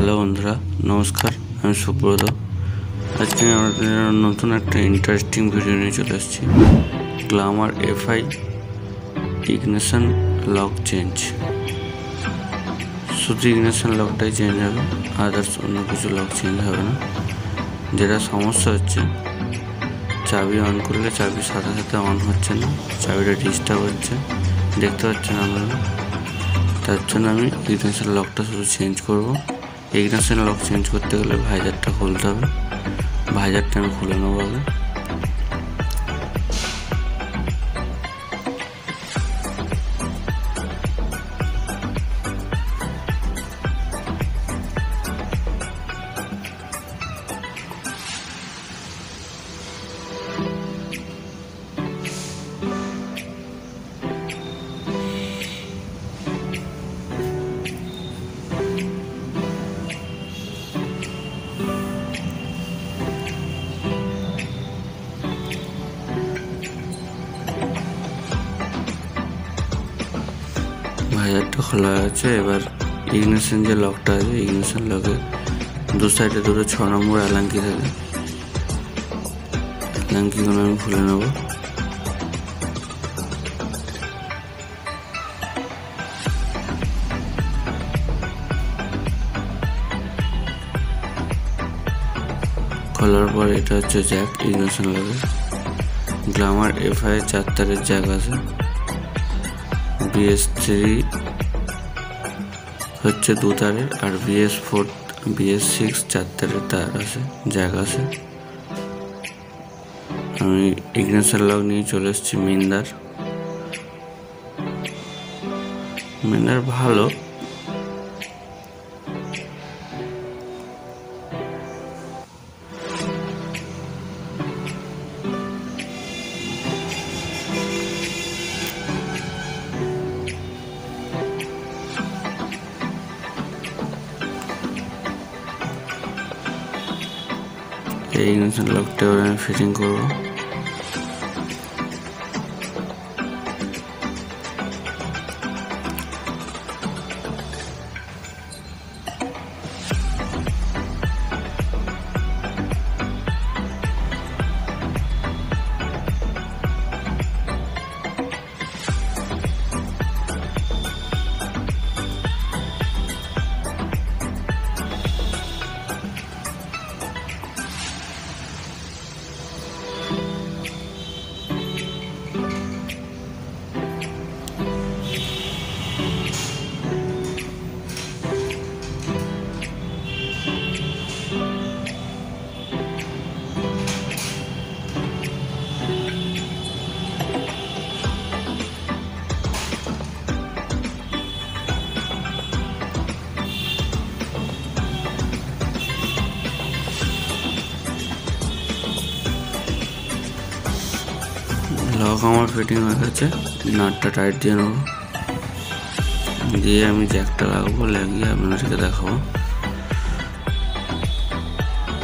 Hello বন্ধুরা, নমস্কার। আমি সুব্রত। আজকে আমি আমাদের নতুন একটা ইন্টারেস্টিং ভিডিও নিয়ে চলে এসেছি। Glamour FI ignition lock change. শুধু ইগনিশন লকটাই চেঞ্জ হবে, আদার্স অন্য কিছু লক চেঞ্জ হবে না। যেটা সমস্যা হচ্ছে, চাবি অন করলে চাবির সাথে সাথে অন হচ্ছে না, চাবিটা ডিস্টার্ব হচ্ছে, দেখতে পাচ্ছেন আপনারা। তার জন্য আমি ইগনিশন লকটা শুধু চেঞ্জ করব। ইগনিশন লক চেঞ্জ করতে গেলে ভাইজারটা খুলতে হবে। ভাইজারটা আমি খুলে নেবো আগে। ভাইজারটা খোলা আছে। এবার ইগনিশন যে লকটা আছে, ইগনিশন লকের দু সাইডে দুটো 6 নম্বর অ্যালাঙ্কি থাকে, অ্যালাঙ্কিগুলো আমি খুলে নেব। খোলার পর এটা হচ্ছে জ্যাক ইগনিশন লকের। গ্ল্যামার এফআই 4 তারের জ্যাক আছে। BS3 হচ্ছে 2 তারের, আর BS4 BS6 4 তারের তার আছে, জ্যাক আছে। আমি ইগনিশন লক নিয়ে চলে এসেছি মিন্দার ভালো। এই ইগনিশন লকটা আমি ফিটিং করব। লক আমার ফিটিং হয়ে গেছে। নাটটা টাইট দিয়ে নেবো, দিয়ে আমি জ্যাকটা লাগাবো, লাগিয়ে আপনাদেরকে দেখাবো।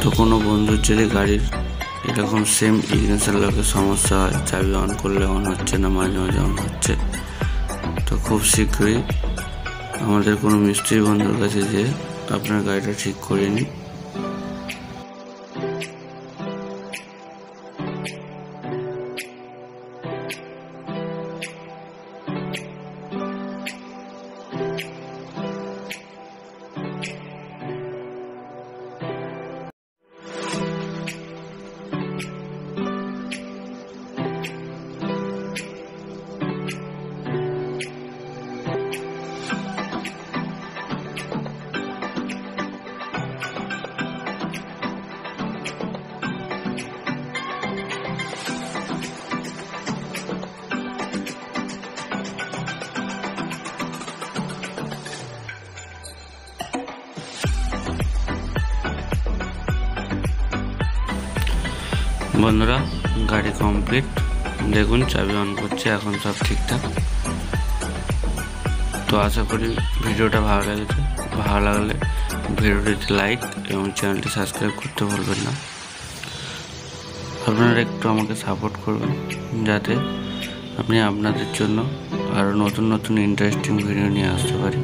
তো কোনো বন্ধুর যদি গাড়ির এরকম সেম ইগনিশন লকের সমস্যা হয়, চাবি অন করলে অন হচ্ছে না, মাঝে মাঝে অন হচ্ছে, তো খুব শীঘ্রই আমাদের কোনো মিস্ত্রি বন্ধুর কাছে যেয়ে আপনার গাড়িটা ঠিক করে নিন। বন্ধুরা, গাড়ি কমপ্লিট। দেখুন চাবি অন করছে, এখন সব ঠিকঠাক। তো আশা করি ভিডিওটা ভালো লেগেছে। ভালো লাগলে ভিডিওটিতে লাইক এবং চ্যানেলটি সাবস্ক্রাইব করতে ভুলবেন না। আপনারা একটু আমাকে সাপোর্ট করবেন, যাতে আমি আপনাদের জন্য আরও নতুন নতুন ইন্টারেস্টিং ভিডিও নিয়ে আসতে পারি।